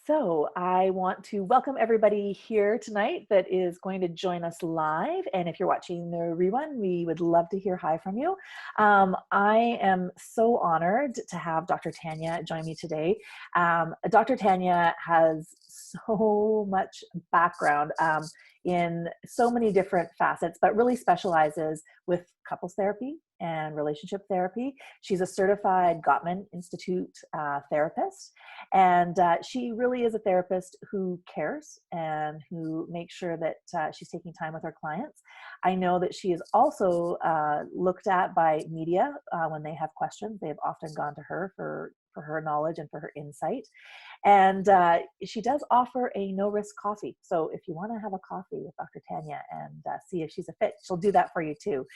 So I want to welcome everybody here tonight that is going to join us live. And if you're watching the rerun, we would love to hear hi from you. I am so honored to have Dr. Tanya join me today. Dr. Tanya has so much background in so many different facets, but really specializes with couples therapy and relationship therapy. She's a certified Gottman Institute therapist, and she really is a therapist who cares and who makes sure that she's taking time with her clients. I know that she is also looked at by media when they have questions. They've often gone to her for her knowledge and for her insight. And she does offer a no-risk coffee. So if you want to have a coffee with Dr. Tanya and see if she's a fit, she'll do that for you too.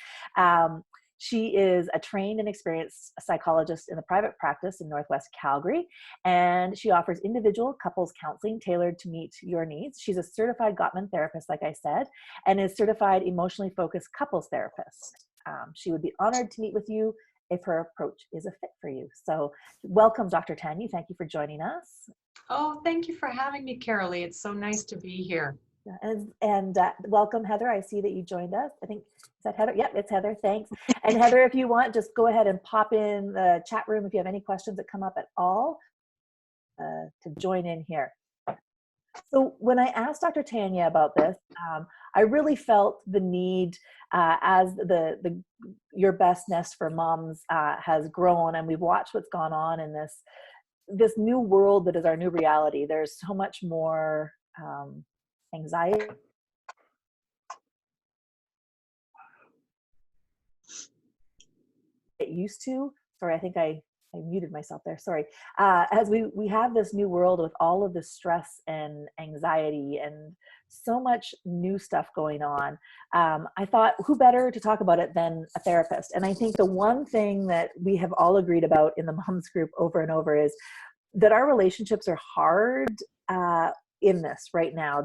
She is a trained and experienced psychologist in the private practice in Northwest Calgary, and she offers individual couples counseling tailored to meet your needs. She's a certified Gottman therapist, like I said, and is certified emotionally focused couples therapist. She would be honored to meet with you if her approach is a fit for you. So welcome, Dr. Tanya. Thank you for joining us. Oh, thank you for having me, Carolee. It's so nice to be here. And welcome, Heather. I see that you joined us. I think, is that Heather? Yep, it's Heather. Thanks. And Heather, if you want, just go ahead and pop in the chat room if you have any questions that come up at all to join in here. So when I asked Dr. Tanya about this, I really felt the need as the Your Best Nest for Moms has grown, and we've watched what's gone on in this new world that is our new reality. There's so much more anxiety. Get used to. Sorry, I think I muted myself there. Sorry. As we have this new world with all of this stress and anxiety and so much new stuff going on, I thought, who better to talk about it than a therapist? And I think the one thing that we have all agreed about in the moms group over and over is that our relationships are hard in this right now.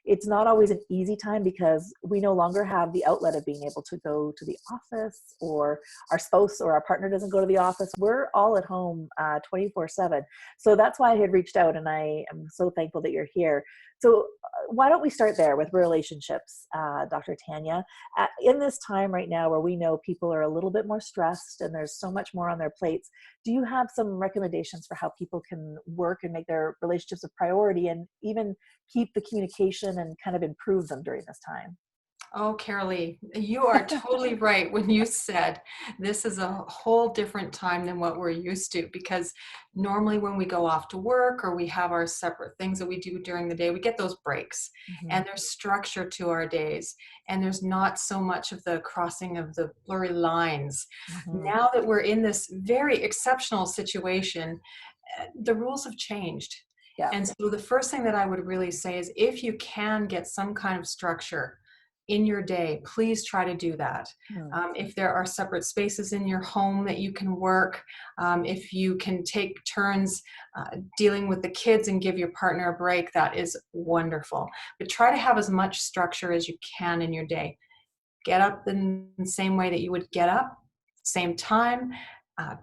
It's not always an easy time because we no longer have the outlet of being able to go to the office, or our spouse or our partner doesn't go to the office. We're all at home 24/7. So that's why I had reached out, and I am so thankful that you're here. So why don't we start there with relationships, Dr. Tanya? In this time right now where we know people are a little bit more stressed and there's so much more on their plates, do you have some recommendations for how people can work and make their relationships a priority and even keep the communication and kind of improve them during this time? Oh, Carolee, you are totally right when you said this is a whole different time than what we're used to, because normally when we go off to work or we have our separate things that we do during the day, we get those breaks and there's structure to our days, and there's not so much of the crossing of the blurry lines. Now that we're in this very exceptional situation, the rules have changed. Yeah. And so the first thing that I would really say is, if you can get some kind of structure in your day, please try to do that. If there are separate spaces in your home that you can work, if you can take turns dealing with the kids and give your partner a break, that is wonderful. But try to have as much structure as you can in your day. Get up in the same way that you would get up, same time,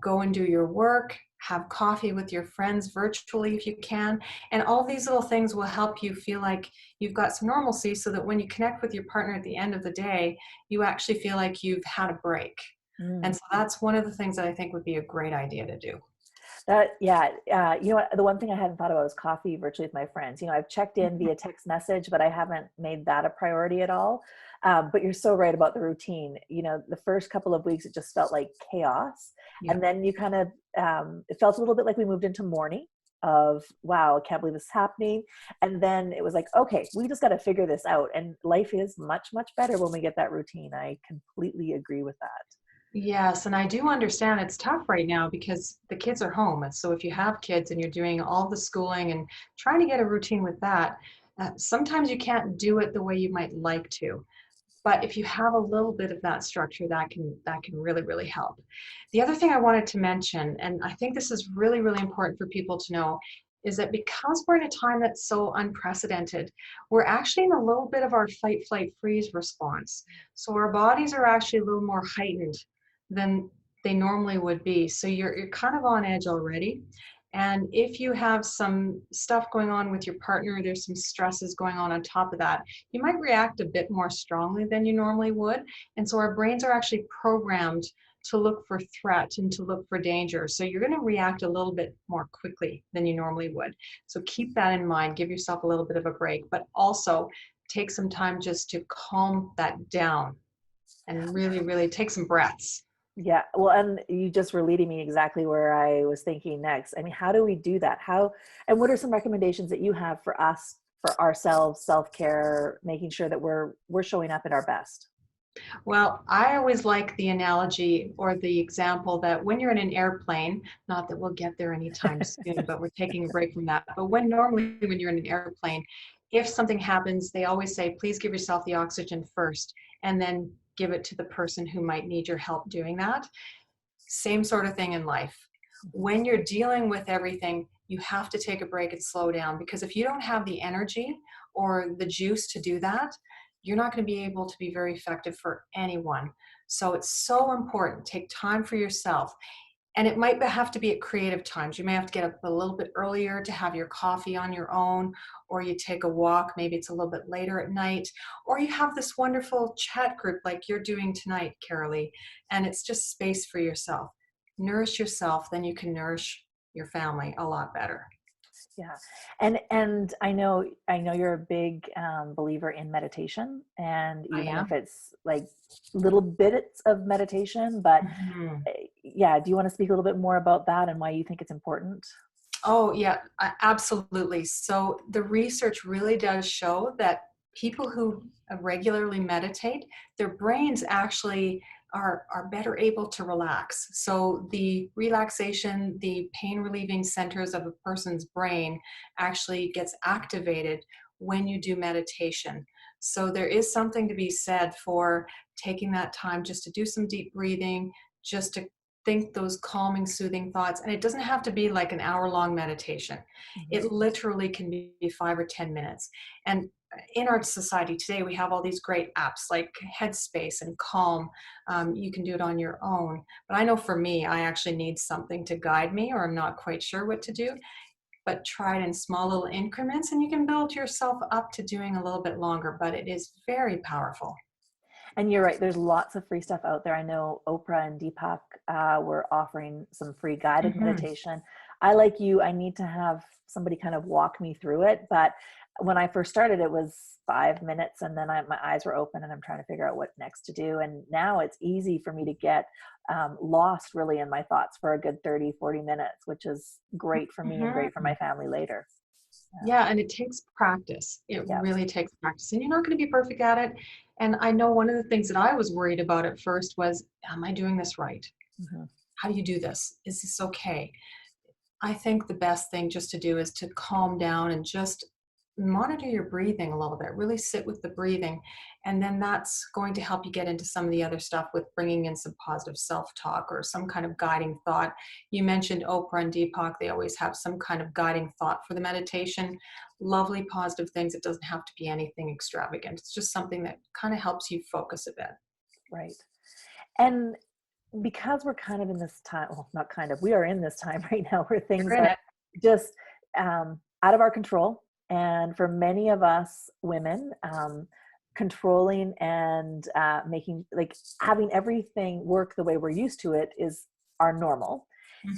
go and do your work, have coffee with your friends virtually if you can. And all these little things will help you feel like you've got some normalcy, so that when you connect with your partner at the end of the day, you actually feel like you've had a break. And so that's one of the things that I think would be a great idea to do. You know what, the one thing I hadn't thought about was coffee virtually with my friends. You know, I've checked in via text message, but I haven't made that a priority at all. But you're so right about the routine. You know, the first couple of weeks, it just felt like chaos. Yeah. And then you kind of, it felt a little bit like we moved into mourning of, wow, I can't believe this is happening. And then it was like, okay, we just got to figure this out. And life is much, much better when we get that routine. I completely agree with that. Yes, and I do understand it's tough right now because the kids are home. And so if you have kids and you're doing all the schooling and trying to get a routine with that, sometimes you can't do it the way you might like to. But if you have a little bit of that structure, that can really, really help. The other thing I wanted to mention, and I think this is really, really important for people to know, is that because we're in a time that's so unprecedented, we're actually in a little bit of our fight, flight, freeze response. So our bodies are actually a little more heightened than they normally would be. So you're kind of on edge already. And if you have some stuff going on with your partner, there's some stresses going on top of that, you might react a bit more strongly than you normally would. And so our brains are actually programmed to look for threat and to look for danger. So you're going to react a little bit more quickly than you normally would. So keep that in mind. Give yourself a little bit of a break, but also take some time just to calm that down and really, really take some breaths. Yeah, well, and you just were leading me exactly where I was thinking next. I mean, how do we do that? How, and what are some recommendations that you have for us, for ourselves, self-care, making sure that we're showing up at our best? Well, I always like the analogy or the example that when you're in an airplane, not that we'll get there anytime soon, but we're taking a break from that. But when you're in an airplane, if something happens, they always say, please give yourself the oxygen first and then give it to the person who might need your help doing that. Same sort of thing in life. When you're dealing with everything, you have to take a break and slow down, because if you don't have the energy or the juice to do that, you're not going to be able to be very effective for anyone. So it's so important. Take time for yourself. And it might have to be at creative times. You may have to get up a little bit earlier to have your coffee on your own, or you take a walk. Maybe it's a little bit later at night, or you have this wonderful chat group like you're doing tonight, Carolee, and it's just space for yourself. Nourish yourself, then you can nourish your family a lot better. Yeah. And I know you're a big believer in meditation, and I even if am. it's like little bits of meditation, but Mhm. yeah, do you want to speak a little bit more about that and why you think it's important? Oh, yeah, absolutely. So the research really does show that people who regularly meditate, their brains actually are better able to relax. So the relaxation, the pain relieving centers of a person's brain actually gets activated when you do meditation. So there is something to be said for taking that time just to do some deep breathing, just to think those calming, soothing thoughts. And it doesn't have to be like an hour-long meditation. Mhm. It literally can be 5 or 10 minutes. And in our society today, we have all these great apps like Headspace and Calm. You can do it on your own. But I know for me, I actually need something to guide me, or I'm not quite sure what to do. But try it in small little increments, and you can build yourself up to doing a little bit longer. But it is very powerful. And you're right, there's lots of free stuff out there. I know Oprah and Deepak were offering some free guided Mhm. meditation. I, like you, I need to have somebody kind of walk me through it. But when I first started, it was 5 minutes, and then my eyes were open and I'm trying to figure out what next to do. And now it's easy for me to get lost really in my thoughts for a good 30, 40 minutes, which is great for me and great for my Mhm. family later. Yeah, and it takes practice. It Yeah. really takes practice, and you're not going to be perfect at it. And I know one of the things that I was worried about at first was, am I doing this right? Mhm. How do you do this? Is this okay? I think the best thing just to do is to calm down and just monitor your breathing a little bit, really sit with the breathing. And then that's going to help you get into some of the other stuff with bringing in some positive self talk or some kind of guiding thought. You mentioned Oprah and Deepak, they always have some kind of guiding thought for the meditation. Lovely, positive things. It doesn't have to be anything extravagant, it's just something that kind of helps you focus a bit. Right. And because we're kind of in this time, well, not kind of, we are in this time right now where things You're in are it. just out of our control. And for many of us women, controlling and making, like, having everything work the way we're used to it is our normal.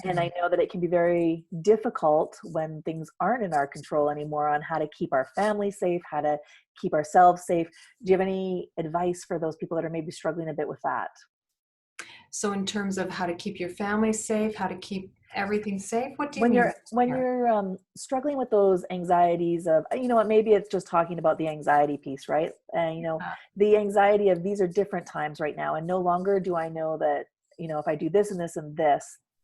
And I Mhm. know that it can be very difficult when things aren't in our control anymore on how to keep our family safe, how to keep ourselves safe. Do you have any advice for those people that are maybe struggling a bit with that? So, in terms of how to keep your family safe, how to keep everything safe, what do you when mean you're when here? you're struggling with those anxieties of, you know what, maybe it's just talking about the anxiety piece, right? And the anxiety of, these are different times right now, and no longer do I know that, if I do this and this and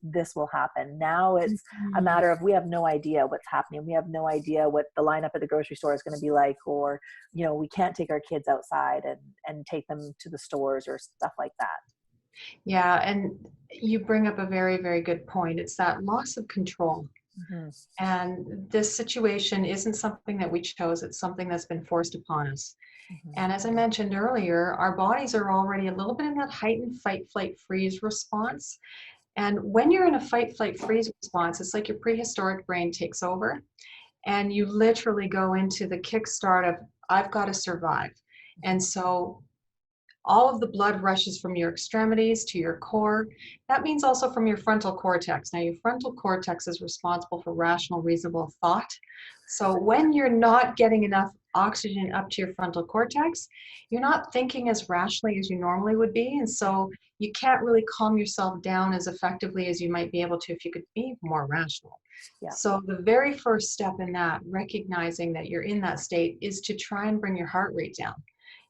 this will happen. Now it's a Mhm. matter of, we have no idea what's happening. We have no idea what the lineup at the grocery store is going to be like, or we can't take our kids outside and take them to the stores or stuff like that. Yeah, and you bring up a very, very good point. It's that loss of control. Hmm. And this situation isn't something that we chose, it's something that's been forced upon us. Mhm. And as I mentioned earlier, our bodies are already a little bit in that heightened fight, flight, freeze response. And when you're in a fight, flight, freeze response, it's like your prehistoric brain takes over and you literally go into the kickstart of, I've got to survive. And so all of the blood rushes from your extremities to your core. That means also from your frontal cortex. Now, your frontal cortex is responsible for rational, reasonable thought. So, when you're not getting enough oxygen up to your frontal cortex, you're not thinking as rationally as you normally would be. And so, you can't really calm yourself down as effectively as you might be able to if you could be more rational. Yeah. So, the very first step in that, recognizing that you're in that state, is to try and bring your heart rate down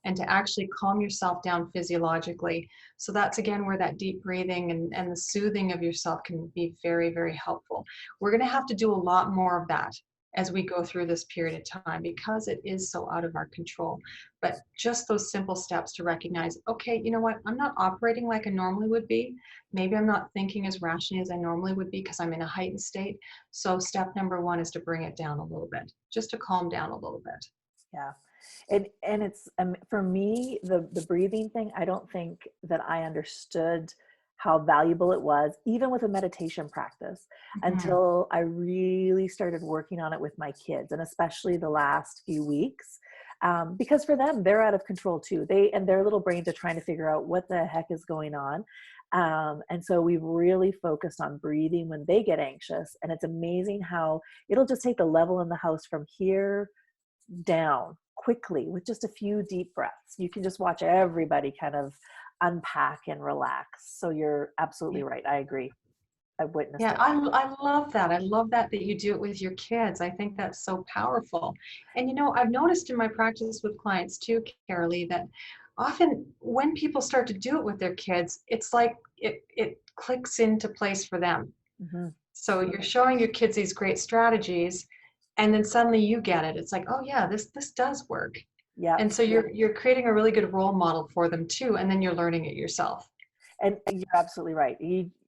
and to actually calm yourself down physiologically. So that's again where that deep breathing and the soothing of yourself can be very, very helpful. We're going to have to do a lot more of that as we go through this period of time because it is so out of our control. But just those simple steps to recognize, okay, you know what, I'm not operating like I normally would be. Maybe I'm not thinking as rationally as I normally would be because I'm in a heightened state. So step number one is to bring it down a little bit, just to calm down a little bit. Yeah. And it's for me, the breathing thing, I don't think that I understood how valuable it was, even with a meditation practice, Mhm. until I really started working on it with my kids, and especially the last few weeks. Because for them, they're out of control too. They and their little brains are trying to figure out what the heck is going on. And so we've really focused on breathing when they get anxious. And it's amazing how it'll just take the level in the house from here down quickly with just a few deep breaths. You can just watch everybody kind of unpack and relax. So you're absolutely right. I agree. I've witnessed Yeah, it. I love that. I love that you do it with your kids. I think that's so powerful. And you know, I've noticed in my practice with clients too, Carolee, that often when people start to do it with their kids, it's like it clicks into place for them. Hmm. So you're showing your kids these great strategies, and then suddenly you get it. It's like, oh yeah, this does work. Yep. And so you're creating a really good role model for them too, and then you're learning it yourself. And you're absolutely right.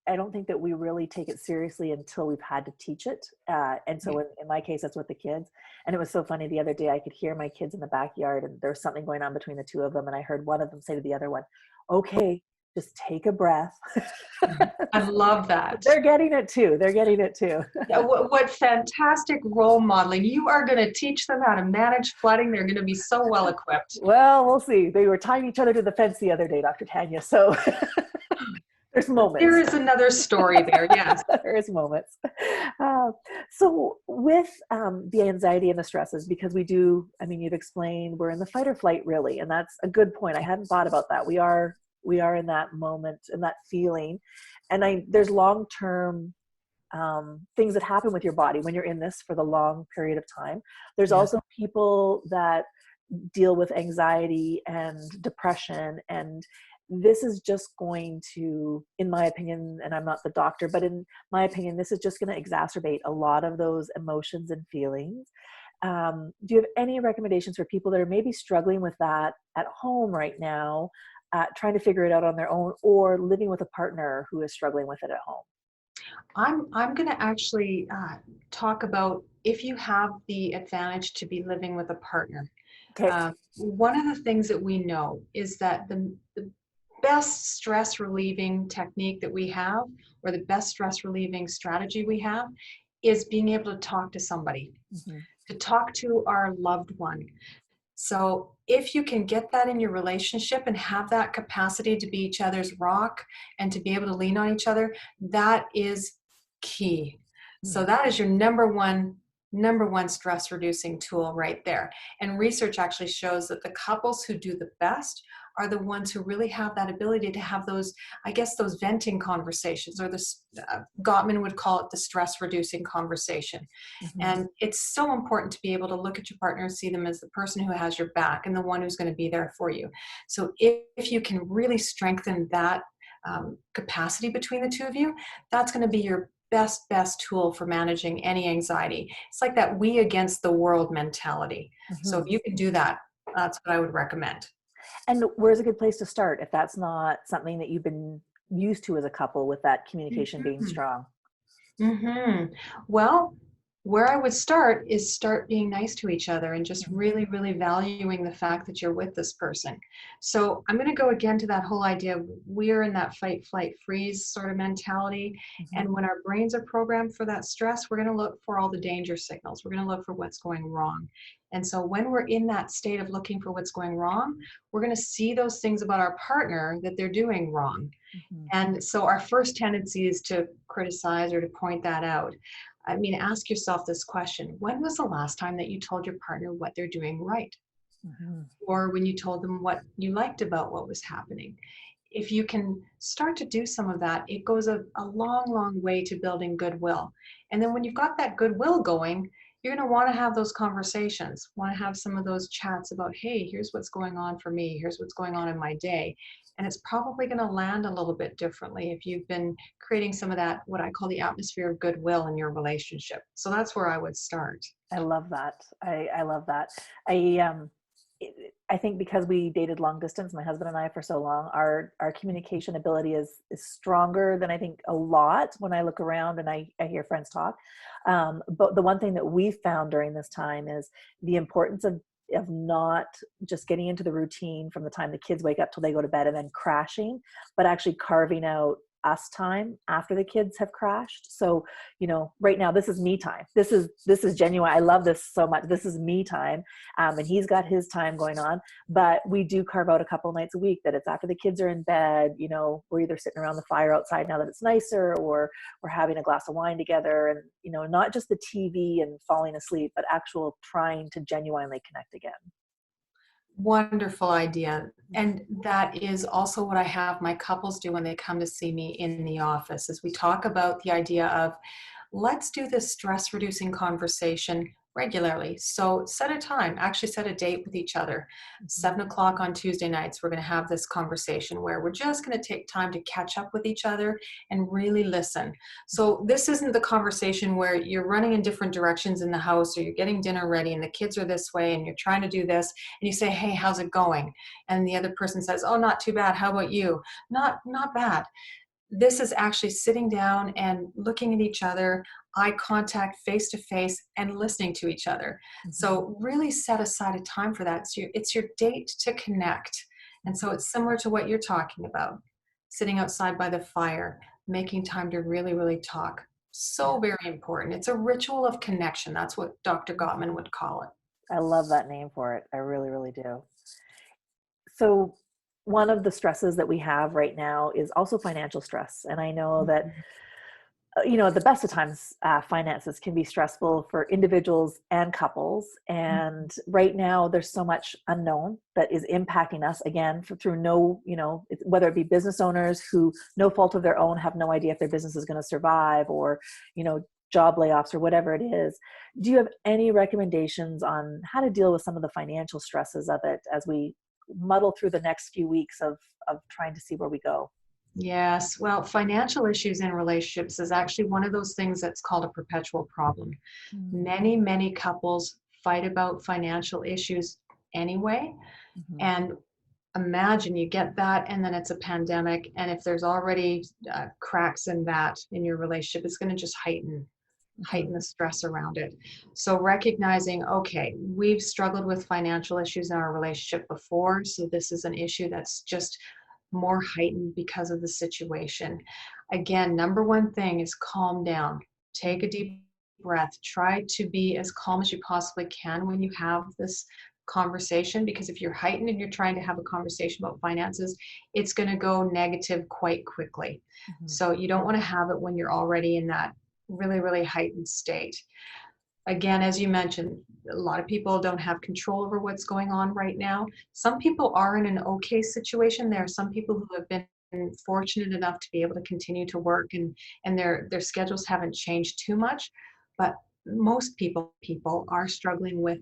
I don't think that we really take it seriously until we've had to teach it. And Yeah. so in my case, that's with the kids. And it was so funny the other day, I could hear my kids in the backyard and there's something going on between the two of them. And I heard one of them say to the other one, okay, just take a breath. I love that. They're getting it too. They're getting it too. Yeah, what fantastic role modeling. You are going to teach them how to manage flooding. They're going to be so well equipped. Well, we'll see. They were tying each other to the fence the other day, Dr. Tanya. So there's There moments. is another story there. Yes. There is moments. Uh, so with the anxiety and the stresses, because we do, I mean, you've explained we're in the fight or flight really, and that's a good point. I hadn't thought about that. We are in that moment and that feeling, and there's long-term things that happen with your body when you're in this for the long period of time. There's Yeah. also people that deal with anxiety and depression, and this is just going to, in my opinion, and I'm not the doctor, but in my opinion, this is just going to exacerbate a lot of those emotions and feelings. Do you have any recommendations for people that are maybe struggling with that at home right now, trying to figure it out on their own, or living with a partner who is struggling with it at home? I'm going to actually talk about if you have the advantage to be living with a partner. Okay. One of the things that we know is that the best stress relieving technique that we have, or the best stress relieving strategy we have, is being able to talk to somebody, Hmm. to talk to our loved one. So if you can get that in your relationship and have that capacity to be each other's rock and to be able to lean on each other, that is key. So that is your number one stress reducing tool right there. And research actually shows that the couples who do the best are the ones who really have that ability to have those, I guess, those venting conversations, or this Gottman would call it the stress reducing conversation. Hmm. And it's so important to be able to look at your partner and see them as the person who has your back and the one who's going to be there for you. So if you can really strengthen that capacity between the two of you, that's going to be your best tool for managing any anxiety. It's like that we against the world mentality. So if Hmm. you can do that, that's what I would recommend. And where's a good place to start if that's not something that you've been used to as a couple with that communication being Mhm. strong? Mhm. Well, Where I would start is start being nice to each other and just Mhm, really, really valuing the fact that you're with this person. So I'm going to go again to that whole idea of we're in that fight, flight, freeze sort of mentality. mhm, And when our brains are programmed for that stress, we're going to look for all the danger signals. We're going to look for what's going wrong. And so when we're in that state of looking for what's going wrong, we're going to see those things about our partner that they're doing wrong. mhm, And so our first tendency is to criticize or to point that out. I mean, ask yourself this question. When was the last time that you told your partner what they're doing right? mhm. Or when you told them what you liked about what was happening? If you can start to do some of that, it goes a long, long way to building goodwill. And then when you've got that goodwill going, you're going to want to have those conversations, want to have some of those chats about, hey, here's what's going on for me, here's what's going on in my day. And it's probably going to land a little bit differently if you've been creating some of that, what I call the atmosphere of goodwill in your relationship. So that's where I would start. I love that. I love that. I I think because we dated long distance, my husband and I, for so long, our communication ability is stronger than I think a lot when I look around and I hear friends talk. But the one thing that we found during this time is the importance of not just getting into the routine from the time the kids wake up till they go to bed and then crashing, but actually carving out us time after the kids have crashed. So, right now this is me time. This is genuine. I love this so much. This is me time. And he's got his time going on, but we do carve out a couple nights a week that it's after the kids are in bed. We're either sitting around the fire outside now that it's nicer, or we're having a glass of wine together, and not just the TV and falling asleep, but actual trying to genuinely connect again. Wonderful idea. And that is also what I have my couples do when they come to see me in the office is we talk about the idea of let's do this stress reducing conversation regularly. So set a time, actually set a date with each other. Mhm. 7 o'clock on Tuesday nights, we're going to have this conversation where we're just going to take time to catch up with each other and really listen. So this isn't the conversation where you're running in different directions in the house or you're getting dinner ready and the kids are this way and you're trying to do this and you say, hey, how's it going? And the other person says, oh, not too bad. How about you? Not bad. This is actually sitting down and looking at each other, eye contact, face to face, and listening to each other. Mhm. So really set aside a time for that. It's your date to connect. And so it's similar to what you're talking about. Sitting outside by the fire, making time to really, really talk. Yeah. So very important. It's a ritual of connection. That's what Dr. Gottman would call it. I love that name for it. I really, really do. So, one of the stresses that we have right now is also financial stress. And I know that, at the best of times, finances can be stressful for individuals and couples. And right now, there's so much unknown that is impacting us again through no, whether it be business owners who, no fault of their own, have no idea if their business is going to survive, or, job layoffs or whatever it is. Do you have any recommendations on how to deal with some of the financial stresses of it as we muddle through the next few weeks of trying to see where we go? Yes, well, financial issues in relationships is actually one of those things that's called a perpetual problem. Mm. Many, many couples fight about financial issues anyway. Mhm. And imagine you get that, and then it's a pandemic. And if there's already cracks in that in your relationship, it's going to just heighten Mhm. the stress around it. So recognizing, okay, we've struggled with financial issues in our relationship before, so this is an issue that's just more heightened because of the situation. Again, number one thing is calm down. Take a Mhm. deep breath. Try to be as calm as you possibly can when you have this conversation, because if you're heightened and you're trying to have a conversation about finances, it's going to go negative quite quickly. Mhm. So you don't want to have it when you're already in that really, really heightened state. Again, as you mentioned, a lot of people don't have control over what's going on right now. Some people are in an okay situation. There are some people who have been fortunate enough to be able to continue to work, and their schedules haven't changed too much. But most people are struggling with,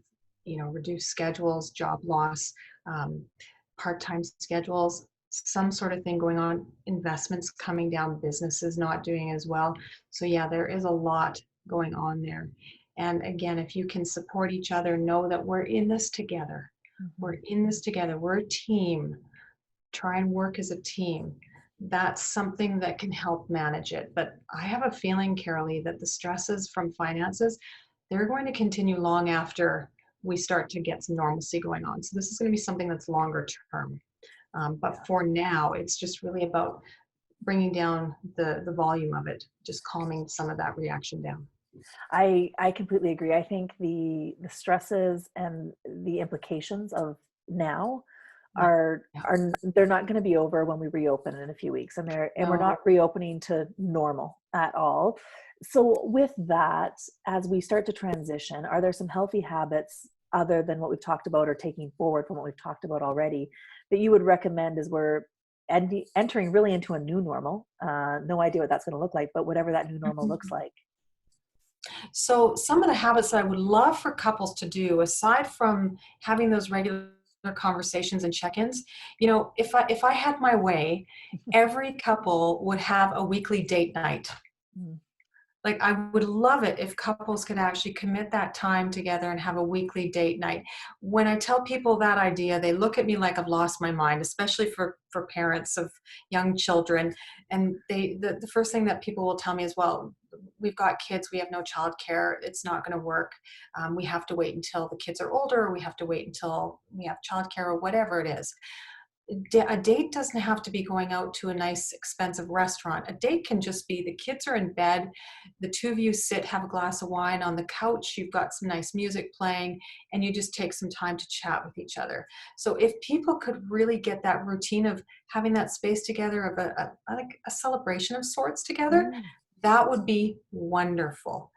reduced schedules, job loss, um, part-time schedules, some sort of thing going on, investments coming down, businesses not doing as well. So yeah, there is a lot going on there. And again, if you can support each other, know that we're in this together. We're Mhm. in this together. We're a team. Try and work as a team. That's something that can help manage it. But I have a feeling, Carolee, that the stresses from finances, they're going to continue long after we start to get some normalcy going on. So this is going to be something that's longer term. But for now, it's just really about bringing down the volume of it, just calming some of that reaction down. I completely agree. I think the stresses and the implications of now Yeah. Yeah. are they're not going to be over when we reopen in a few weeks, and we're No. not reopening to normal at all. So with that, as we start to transition, are there some healthy habits other than what we've talked about, or taking forward from what we've talked about already, that you would recommend as we're entering really into a new normal? No idea what that's going to look like, but whatever that new normal looks Mhm. like. So some of the habits that I would love for couples to do, aside from having those regular conversations and check-ins, if I had my way, every couple would have a weekly date night. Mm. Like, I would love it if couples could actually commit that time together and have a weekly date night. When I tell people that idea, they look at me like I've lost my mind, especially for parents of young children. And the first thing that people will tell me is, well, we've got kids, we have no childcare, it's not going to work. We have to wait until the kids are older, or we have to wait until we have childcare, or whatever it is. A date doesn't have to be going out to a nice expensive restaurant. A date can just be the kids are in bed, the two of you sit, have a glass of wine on the couch, you've got some nice music playing, and you just take some time to chat with each other. So if people could really get that routine of having that space together, of like a celebration of sorts together, Mm. that would be wonderful.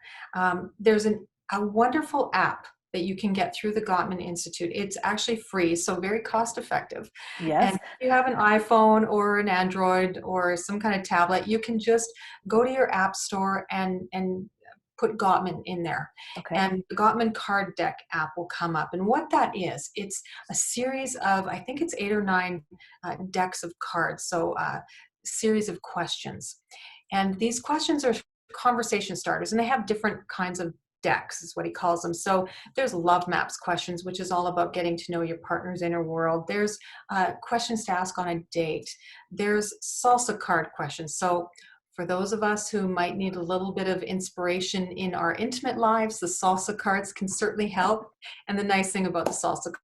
There's a wonderful app that you can get through the Gottman Institute. It's actually free, so very cost effective. And Yes. if you have an iPhone or an Android or some kind of tablet, you can just go to your app store and put Gottman in there. Okay. And the Gottman card deck app will come up. And what that is, it's a series of, I think it's 8 or 9 decks of cards. So series of questions. And these questions are conversation starters, and they have different kinds of decks, is what he calls them. So there's love maps questions, which is all about getting to know your partner's inner world. There's questions to ask on a date. There's salsa card questions. So for those of us who might need a little bit of inspiration in our intimate lives, the salsa cards can certainly help. And the nice thing about the salsa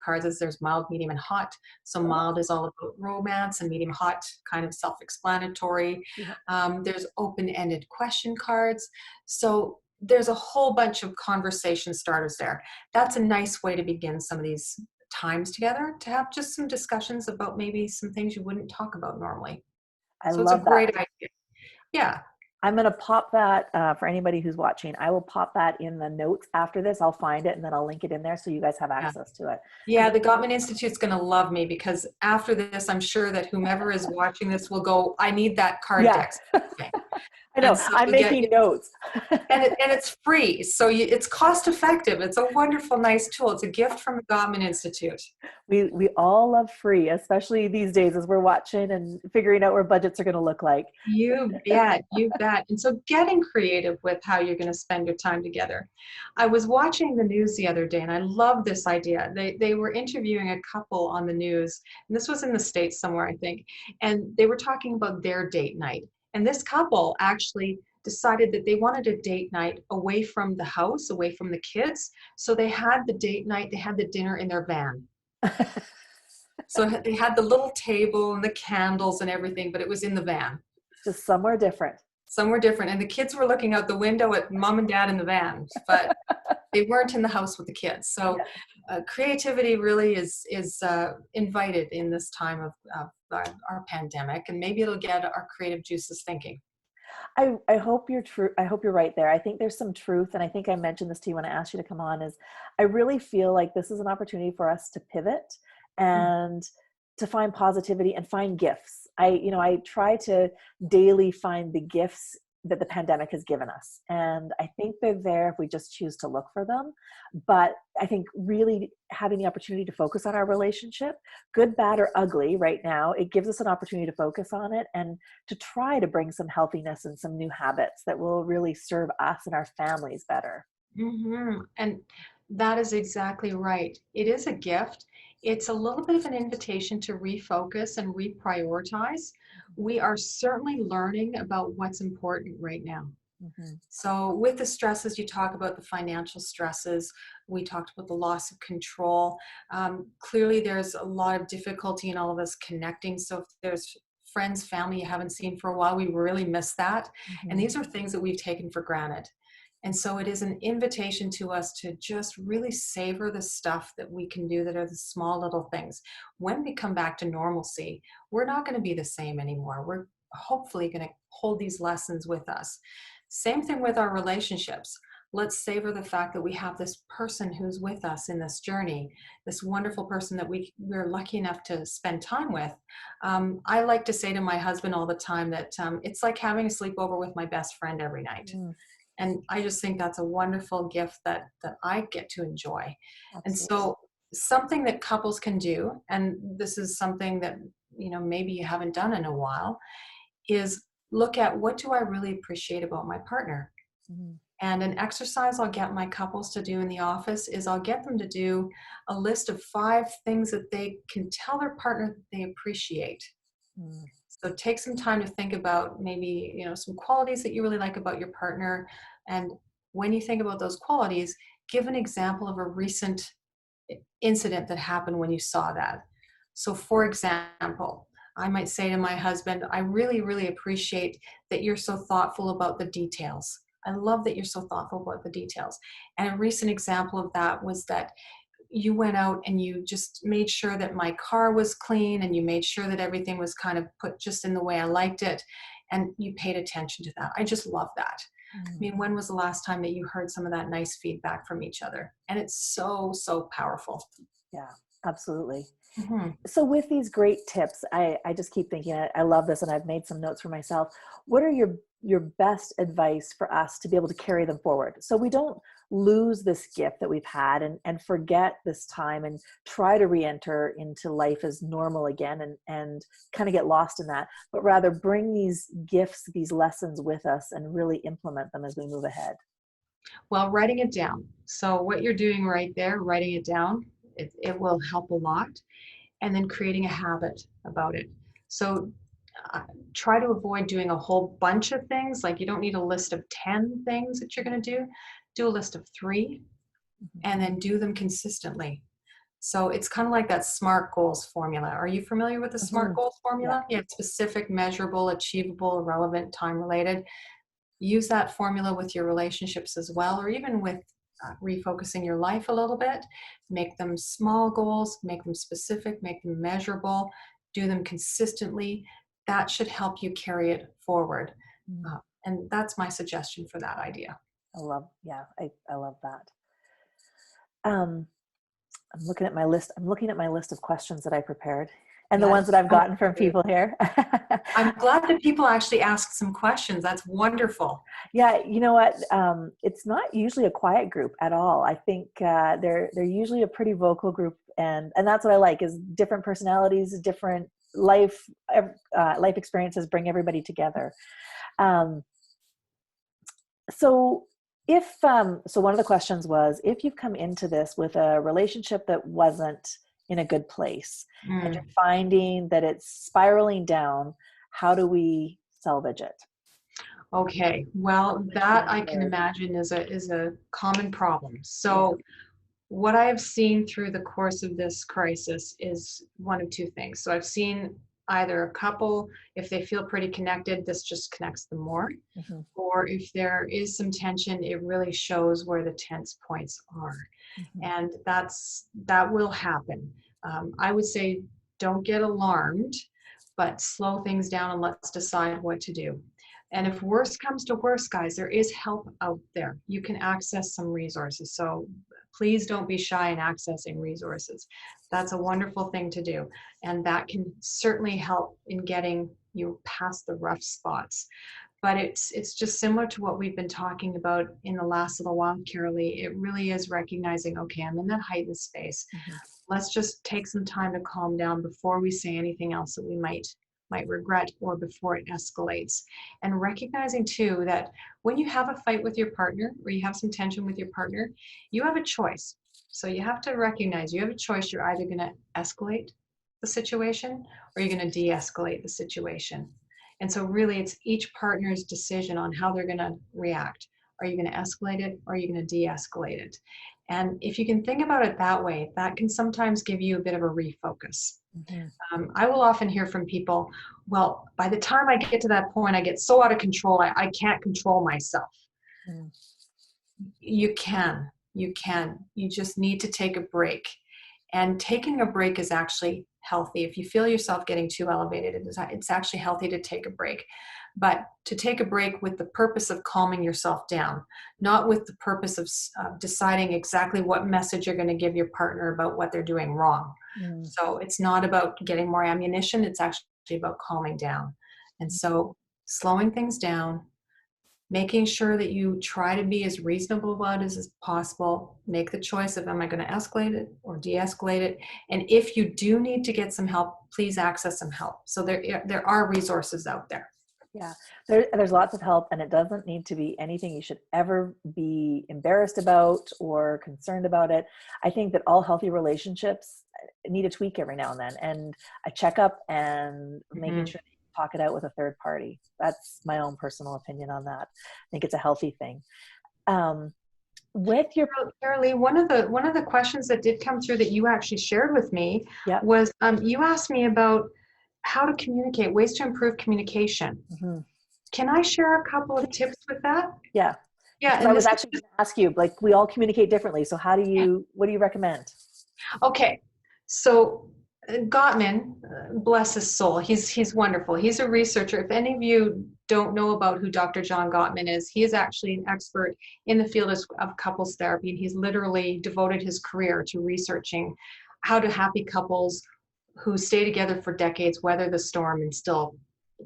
cards is there's mild, medium, and hot. So Oh, mild is all about romance, and medium hot, kind of self-explanatory. yeah. There's open-ended question cards. So there's a whole bunch of conversation starters there. That's a nice way to begin some of these times together, to have just some discussions about maybe some things you wouldn't talk about normally. I So it's a love that. great idea. Yeah. I'm going to pop that for anybody who's watching. I will pop that in the notes after this. I'll find it and then I'll link it in there so you guys have Yeah. access to it. Yeah, the Gottman Institute's going to love me, because after this, I'm sure that whomever is watching this will go, I need that card Yeah, deck. I know. And so I'm we get, making notes. and it's free. So it's cost effective. It's a wonderful, nice tool. It's a gift from the Gottman Institute. We all love free, especially these days as we're watching and figuring out where budgets are going to look like. You bet, you bet. And so getting creative with how you're going to spend your time together. I was watching the news the other day, and I love this idea. They were interviewing a couple on the news, and this was in the States somewhere, I think, and they were talking about their date night. And this couple actually decided that they wanted a date night away from the house, away from the kids. So they had the date night, they had the dinner in their van. So they had the little table and the candles and everything, but it was in the van. Just somewhere different. Somewhere different. And the kids were looking out the window at mom and dad in the van, but they weren't in the house with the kids. So Yeah. creativity really is invited in this time of our pandemic, and maybe it'll get our creative juices thinking. I hope you're true. I hope you're right there. I think there's some truth. And I think I mentioned this to you when I asked you to come on, is I really feel like this is an opportunity for us to pivot Mm. and to find positivity and find gifts. I try to daily find the gifts that the pandemic has given us. And I think they're there if we just choose to look for them. But I think really having the opportunity to focus on our relationship, good, bad, or ugly right now, it gives us an opportunity to focus on it and to try to bring some healthiness and some new habits that will really serve us and our families better. And that is exactly right. It is a gift. It's a little bit of an invitation to refocus and reprioritize. We are certainly learning about what's important right now. Mhm. So with the stresses, you talk about the financial stresses. We talked about the loss of control. Clearly, there's a lot of difficulty in all of us connecting. So if there's friends, family you haven't seen for a while, we really miss that. And Mhm. these are things that we've taken for granted. And so it is an invitation to us to just really savor the stuff that we can do that are the small little things. When we come back to normalcy, we're not going to be the same anymore. We're hopefully going to hold these lessons with us. Same thing with our relationships. Let's savor the fact that we have this person who's with us in this journey, this wonderful person that we're lucky enough to spend time with. I like to say to my husband all the time that it's like having a sleepover with my best friend every night. Mm, And I just think that's a wonderful gift that I get to enjoy. And absolutely. so something that couples can do, and this is something that maybe you haven't done in a while, is look at, what do I really appreciate about my partner? Mhm. And an exercise I'll get my couples to do in the office is I'll get them to do a list of 5 things that they can tell their partner that they appreciate. Mm, So take some time to think about maybe, some qualities that you really like about your partner. And when you think about those qualities, give an example of a recent incident that happened when you saw that. So, for example, I might say to my husband, I really, really appreciate that you're so thoughtful about the details. I love that you're so thoughtful about the details. And a recent example of that was that you went out and you just made sure that my car was clean, and you made sure that everything was kind of put just in the way I liked it. And you paid attention to that. I just love that. I mm. mean, when was the last time that you heard some of that nice feedback from each other? And it's so, so powerful. Yeah, absolutely. Mhm. So with these great tips, I just keep thinking, I love this, and I've made some notes for myself. What are your best advice for us to be able to carry them forward, so we don't lose this gift that we've had, and forget this time and try to re-enter into life as normal again, and kind of get lost in that, but rather bring these gifts, these lessons with us, and really implement them as we move ahead. Well, writing it down. So, what you're doing right there, writing it down, it will help a lot. And then creating a habit about it. So, uh, try to avoid doing a whole bunch of things. Like, you don't need a list of 10 things that you're going to do. Do a list of 3 Mhm. and then do them consistently. So it's kind of like that SMART goals formula. Are you familiar with the SMART Mhm. goals Yeah. formula? Yeah, specific, measurable, achievable, relevant, time related. Use that formula with your relationships as well, or even with refocusing your life a little bit. Make them small goals, make them specific, make them measurable, do them consistently. That should help you carry it forward. Mm. And that's my suggestion for that idea. Yeah, I love that. Um, I'm looking at my list. I'm looking at my list of questions that I prepared, and the Yeah, ones that I've so gotten from good. people here. I'm glad that people actually ask some questions. That's wonderful. Yeah, you know what? It's not usually a quiet group at all. I think they're usually a pretty vocal group, and that's what I like, is different personalities, different life experiences bring everybody together. Um, so so one of the questions was, if you've come into this with a relationship that wasn't in a good place, and you're Mm. finding that it's spiraling down, how do we salvage it? Okay, well, Salvage that being I the can word. imagine is a common problem. Yeah. So, what I have seen through the course of this crisis is one of 2 things. So, I've seen either a couple, if they feel pretty connected, this just connects them more. Mhm. Or if there is some tension, it really shows where the tense points are. Mhm. And that will happen. I would say, don't get alarmed, but slow things down and let's decide what to do. And if worst comes to worst, guys, there is help out there. You can access some resources. So please don't be shy in accessing resources. That's a wonderful thing to do. And that can certainly help in getting you past the rough spots. But it's just similar to what we've been talking about in the last little while, Carolee. It really is recognizing, okay, I'm in that heightened space. Mhm. Let's just take some time to calm down before we say anything else that we might regret, or before it escalates. And recognizing too that when you have a fight with your partner, or you have some tension with your partner, you have a choice. So you have to recognize you have a choice. You're either going to escalate the situation, or you're going to de-escalate the situation. And so really it's each partner's decision on how they're going to react. Are you going to escalate it or are you going to de-escalate it? And if you can think about it that way, that can sometimes give you a bit of a refocus. Mm-hmm. I will often hear from people, well, by the time I get to that point, I get so out of control, I can't control myself. Mm. You can. You can. You just need to take a break. And taking a break is actually healthy. If you feel yourself getting too elevated, it's actually healthy to take a break. But to take a break with the purpose of calming yourself down, not with the purpose of deciding exactly what message you're going to give your partner about what they're doing wrong. Mm. So it's not about getting more ammunition, it's actually about calming down. And so slowing things down, making sure that you try to be as reasonable about it as possible, make the choice of, am I going to escalate it or de-escalate it? And if you do need to get some help, please access some help. So there are resources out there. Yeah, there's lots of help, and it doesn't need to be anything you should ever be embarrassed about or concerned about it. I think that all healthy relationships need a tweak every now and then, and a checkup, and making sure that you talk it out with a third party. That's my own personal opinion on that. I think it's a healthy thing. With your Carolee, one of the questions that did come through that you actually shared with me was you asked me about how to communicate, ways to improve communication. Mm-hmm. Can I share a couple of tips with that? Yeah. Yeah. And I was actually going to ask you, like, we all communicate differently. So what do you recommend? Okay. So Gottman, bless his soul, he's wonderful. He's a researcher. If any of you don't know about who Dr. John Gottman is, he is actually an expert in the field of couples therapy, and he's literally devoted his career to researching how do happy couples who stay together for decades weather the storm and still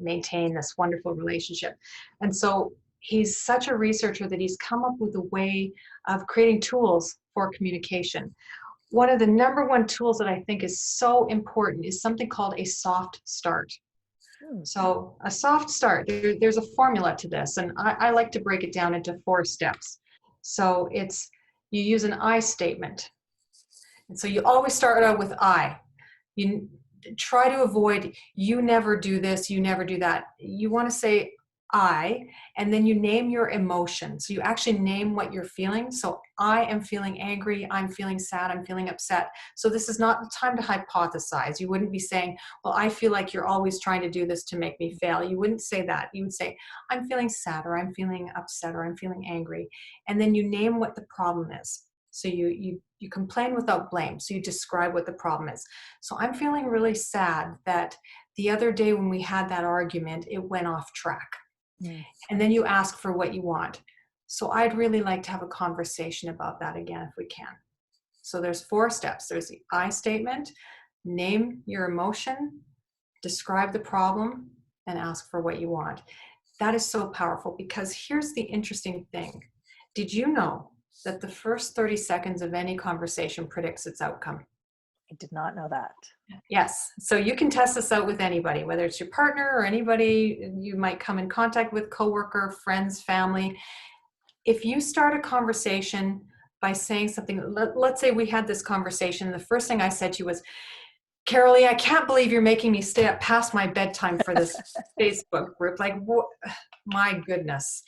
maintain this wonderful relationship. And so he's such a researcher that he's come up with a way of creating tools for communication. One of the number one tools that I think is so important is something called a soft start. So a soft start, there's a formula to this, and I like to break it down into 4 steps. So you use an I statement. And so you always start out with I. You try to avoid, you never do this, you never do that. You want to say I, and then you name your emotion. So you actually name what you're feeling. So I am feeling angry, I'm feeling sad, I'm feeling upset. So this is not the time to hypothesize. You wouldn't be saying, well, I feel like you're always trying to do this to make me fail. You wouldn't say that. You would say, I'm feeling sad, or I'm feeling upset, or I'm feeling angry. And then you name what the problem is. So you complain without blame. So you describe what the problem is. So I'm feeling really sad that the other day when we had that argument, it went off track. And then you ask for what you want. So I'd really like to have a conversation about that again if we can. So there's 4 steps. There's the I statement, name your emotion, describe the problem, and ask for what you want. That is so powerful, because here's the interesting thing. Did you know that the first 30 seconds of any conversation predicts its outcome? I did not know that. Yes. So you can test this out with anybody, whether it's your partner or anybody you might come in contact with, coworker, friends, family. If you start a conversation by saying something, let's say we had this conversation, and the first thing I said to you was, Carolee, I can't believe you're making me stay up past my bedtime for this Facebook group. Like, my goodness.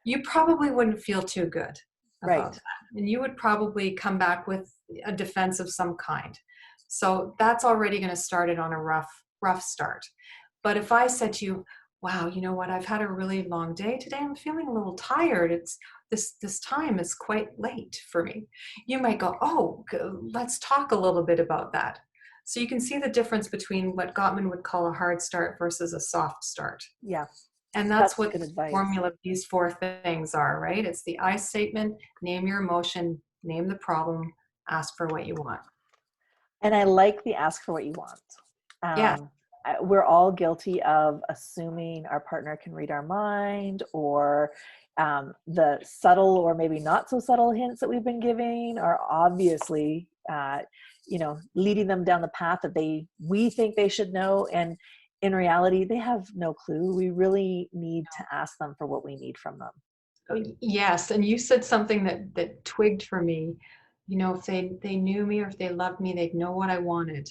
You probably wouldn't feel too good about that. And you would probably come back with a defense of some kind. So that's already going to start it on a rough start. But if I said to you, wow, you know what, I've had a really long day today, I'm feeling a little tired. It's this time is quite late for me. You might go, oh, let's talk a little bit about that. So you can see the difference between what Gottman would call a hard start versus a soft start. Yeah. And that's what the formula of these 4 things are, right? It's the I statement, name your emotion, name the problem, ask for what you want. And I like the ask for what you want. We're all guilty of assuming our partner can read our mind, or the subtle or maybe not so subtle hints that we've been giving are obviously, leading them down the path that we think they should know. And in reality, they have no clue. We really need to ask them for what we need from them. Oh, yes. And you said something that twigged for me. If they knew me, or if they loved me, they'd know what I wanted.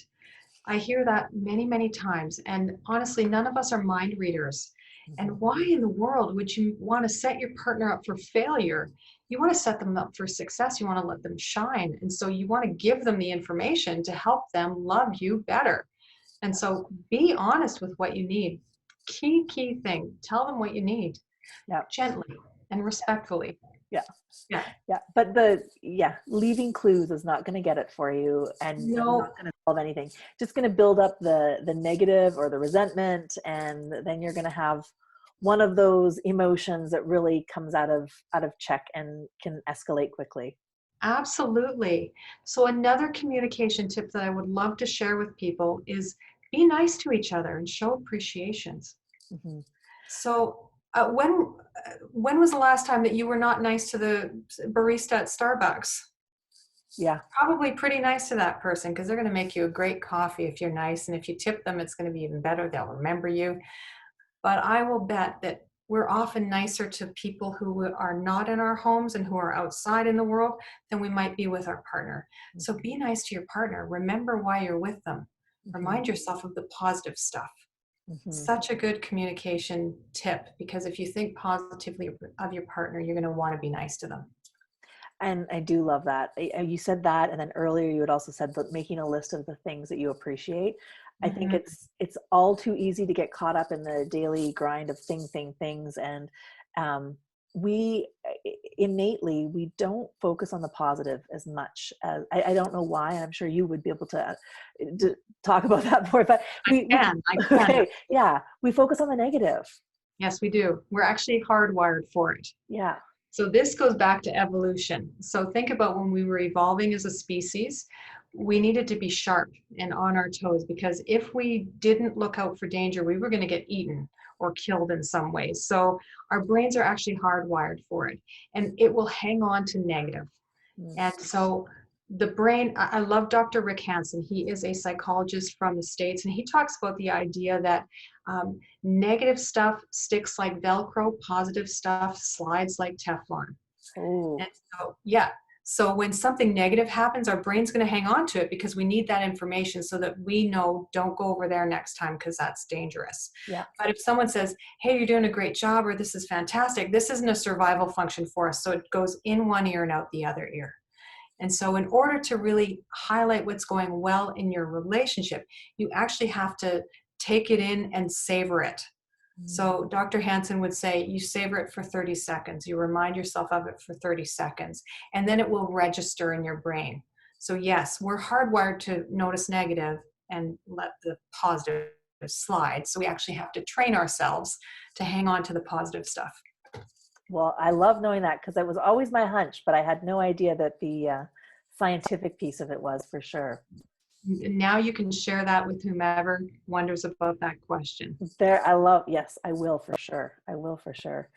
I hear that many, many times. And honestly, none of us are mind readers. And why in the world would you want to set your partner up for failure? You want to set them up for success. You want to let them shine. And so you want to give them the information to help them love you better. And so be honest with what you need. Key thing. Tell them what you need Yeah. gently and respectfully. Yeah. Yeah. Yeah. But leaving clues is not going to get it for you, and No, not going to solve anything. Just going to build up the negative or the resentment, and then you're going to have one of those emotions that really comes out of check and can escalate quickly. absolutely. So another communication tip that I would love to share with people is be nice to each other and show appreciations. Hmm. So, when was the last time that you were not nice to the barista at Starbucks? Yeah. Probably pretty nice to that person because they're going to make you a great coffee if you're nice, and if you tip them, it's going to be even better. They'll remember you. But I will bet that we're often nicer to people who are not in our homes and who are outside in the world than we might be with our partner. So be nice to your partner. Remember why you're with them. Hmm. Remind yourself of the positive stuff. Hmm. Such a good communication tip, because if you think positively of your partner, you're going to want to be nice to them. And I do love that. You said that, and then earlier you had also said that making a list of the things that you appreciate. I think Mhm. it's all too easy to get caught up in the daily grind of things, and um, we innately we don't focus on the positive as much as I don't know why, and I'm sure you would be able to talk about that more. But we I can. okay, yeah, we focus on the negative. Yes, we do. We're actually hardwired for it. Yeah. So this goes back to evolution. So think about when we were evolving as a species, we needed to be sharp and on our toes, because if we didn't look out for danger, we were going to get eaten or killed in some ways. So our brains are actually hardwired for it, and it will hang on to negative. Mm. And so the brain, I love Dr. Rick Hansen. He is a psychologist from the States, and he talks about the idea that negative stuff sticks like Velcro, positive stuff slides like Teflon. And Oh, so, yeah. So when something negative happens, our brain's going to hang on to it because we need that information so that we know, don't go over there next time because that's dangerous. yeah. But if someone says, hey, you're doing a great job, or this is fantastic, this isn't a survival function for us. So it goes in one ear and out the other ear. And so in order to really highlight what's going well in your relationship, you actually have to take it in and savor it. Mm. So Dr. Hansen would say you savor it for 30 seconds. You remind yourself of it for 30 seconds, and then it will register in your brain. So yes, we're hardwired to notice negative and let the positive slide. So we actually have to train ourselves to hang on to the positive stuff. Well, I love knowing that because it was always my hunch, but I had no idea that the scientific piece of it was for sure. Now you can share that with whomever wonders about that question. There, yes, I will for sure. I will for sure.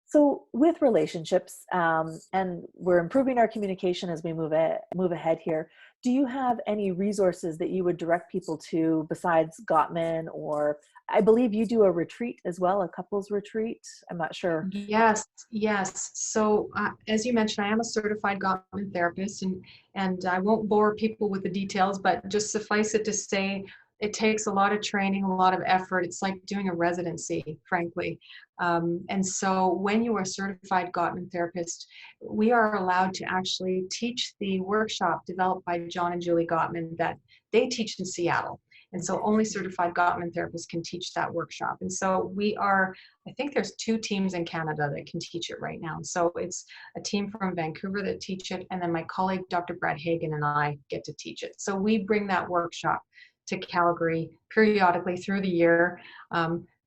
So with relationships, and we're improving our communication as we move ahead here. Do you have any resources that you would direct people to besides Gottman, or I believe you do a retreat as well, a couples retreat? I'm not sure. Yes, yes. So as you mentioned, I am a certified Gottman therapist, and I won't bore people with the details, but just suffice it to say, it takes a lot of training, a lot of effort. It's like doing a residency, frankly. And so when you are a certified Gottman therapist, we are allowed to actually teach the workshop developed by John and Julie Gottman that they teach in Seattle. And so only certified Gottman therapists can teach that workshop. And so we are, I think there's 2 teams in Canada that can teach it right now. So it's a team from Vancouver that teach it, and then my colleague, Dr. Brad Hagan, and I get to teach it. So we bring that workshop to Calgary periodically through the year.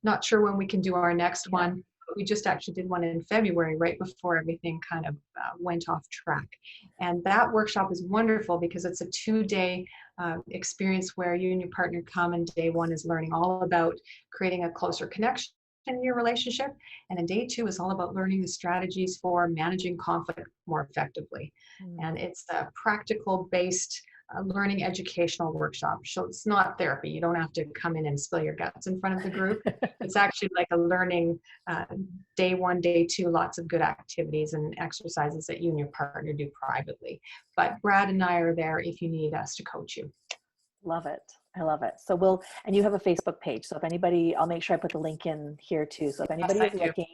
Not sure when we can do our next Yeah. one. But we just actually did one in February, right before everything kind of went off track. And that workshop is wonderful because it's a 2-day experience where you and your partner come, and day 1 is learning all about creating a closer connection in your relationship, and then day 2 is all about learning the strategies for managing conflict more effectively. Mm. And it's a practical based learning educational workshop. So it's not therapy. You don't have to come in and spill your guts in front of the group. It's actually like a learning day 1, day 2, lots of good activities and exercises that you and your partner do privately. But Brad and I are there if you need us to coach you. Love it. I love it. And you have a Facebook page. So if anybody, I'll make sure I put the link in here too. So if Yes, anybody I is do.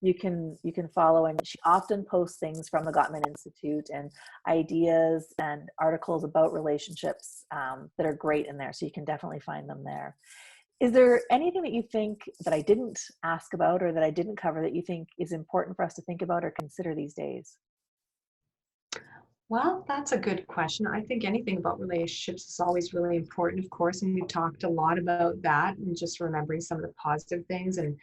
looking, you can follow. And she often posts things from the Gottman Institute and ideas and articles about relationships that are great in there. So you can definitely find them there. Is there anything that you think that I didn't ask about or that I didn't cover that you think is important for us to think about or consider these days? Well, that's a good question. I think anything about relationships is always really important, of course, and we've talked a lot about that and just remembering some of the positive things and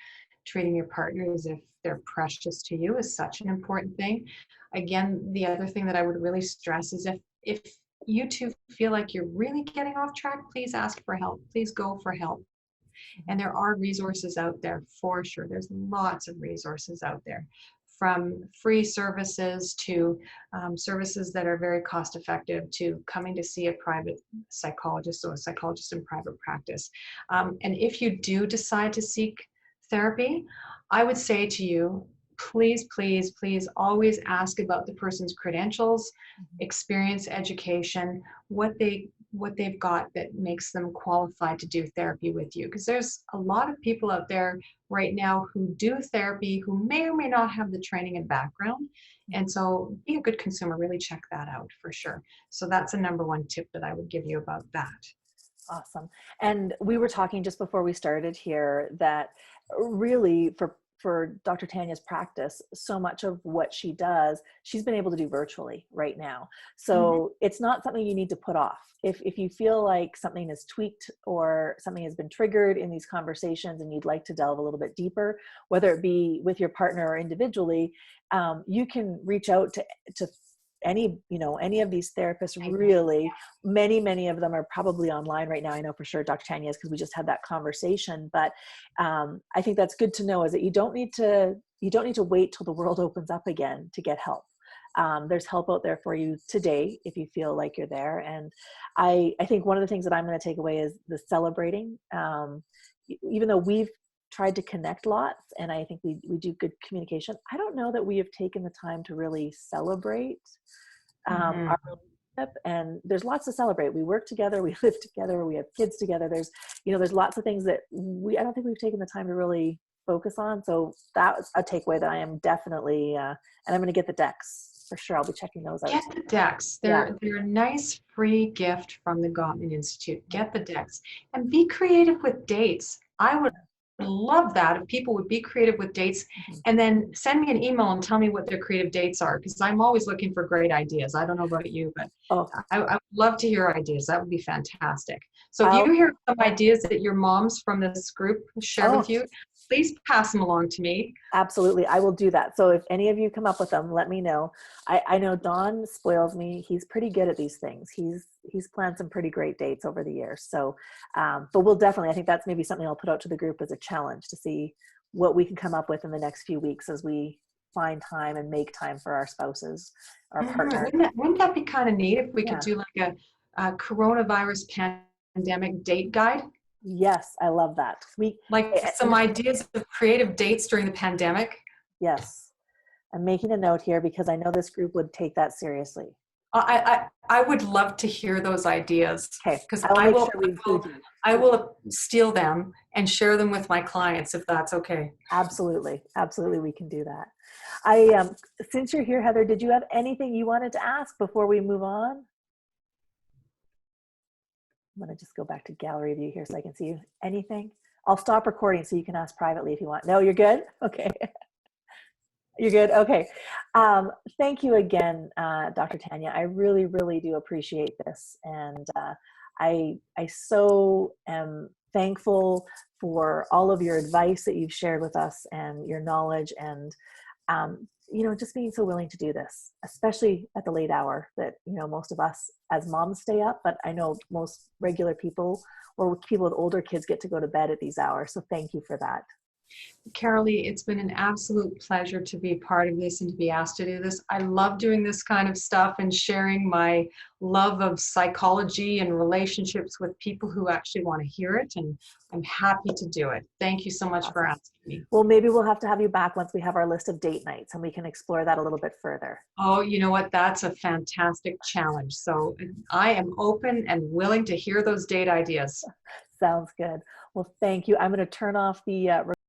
treating your partner as if they're precious to you is such an important thing. Again, the other thing that I would really stress is if you two feel like you're really getting off track, please ask for help. Please go for help. And there are resources out there for sure. There's lots of resources out there, from free services to services that are very cost effective to coming to see a private psychologist or a psychologist in private practice. And if you do decide to seek therapy, I would say to you, please, please, please always ask about the person's credentials, experience, education, what they've got that makes them qualified to do therapy with you. Because there's a lot of people out there right now who do therapy who may or may not have the training and background. And so be a good consumer, really check that out for sure. So that's a number one tip that I would give you about that. Awesome. And we were talking just before we started here that really for Dr. Tanya's practice, so much of what she does, she's been able to do virtually right now. So it's not something you need to put off. If you feel like something is tweaked or something has been triggered in these conversations and you'd like to delve a little bit deeper, whether it be with your partner or individually, you can reach out to any of these therapists. Really, many of them are probably online right now. I know for sure Dr. Tanya is, because we just had that conversation. But I think that's good to know, is that you don't need to wait till the world opens up again to get help. There's help out there for you today if you feel like you're there. And I think one of the things that I'm going to take away is the celebrating. Even though we've tried to connect lots, and I think we do good communication, I don't know that we have taken the time to really celebrate our relationship. And there's lots to celebrate. We work together, we live together, we have kids together. There's lots of things that I don't think we've taken the time to really focus on. So that's a takeaway that I am definitely, and I'm going to get the decks for sure. I'll be checking those out. Get the decks. They're a nice free gift from the Gottman Institute. Get the decks and be creative with dates. I would love that if people would be creative with dates, and then send me an email and tell me what their creative dates are, because I'm always looking for great ideas. I don't know about you, but I would love to hear ideas. That would be fantastic. So if you hear some ideas that your moms from this group share with you, please pass them along to me. Absolutely. I will do that. So if any of you come up with them, let me know. I know Don spoils me. He's pretty good at these things. He's planned some pretty great dates over the years. So, but we'll definitely, I think that's maybe something I'll put out to the group as a challenge to see what we can come up with in the next few weeks as we find time and make time for our spouses, our partners. Wouldn't that be kind of neat if we could do like a coronavirus pandemic date guide? Yes, I love that. Some ideas of creative dates during the pandemic. Yes. I'm making a note here because I know this group would take that seriously. I would love to hear those ideas. Okay. Because I will steal them and share them with my clients if that's okay. Absolutely. Absolutely. We can do that. Since you're here, Heather, did you have anything you wanted to ask before we move on? I'm going to just go back to gallery view here so I can see you. Anything? I'll stop recording so you can ask privately if you want. No, you're good? Okay. You're good? Okay. Thank you again, Dr. Tanya. I really, really do appreciate this. And I so am thankful for all of your advice that you've shared with us and your knowledge and, just being so willing to do this, especially at the late hour that, most of us as moms stay up, but I know most regular people or people with older kids get to go to bed at these hours. So thank you for that. Carolee, it's been an absolute pleasure to be part of this and to be asked to do this. I love doing this kind of stuff and sharing my love of psychology and relationships with people who actually want to hear it. And I'm happy to do it. Thank you so much for Awesome. asking me. Well, maybe we'll have to have you back once we have our list of date nights and we can explore that a little bit further. Oh, you know what? That's a fantastic challenge. So I am open and willing to hear those date ideas. Sounds good. Well, thank you. I'm going to turn off the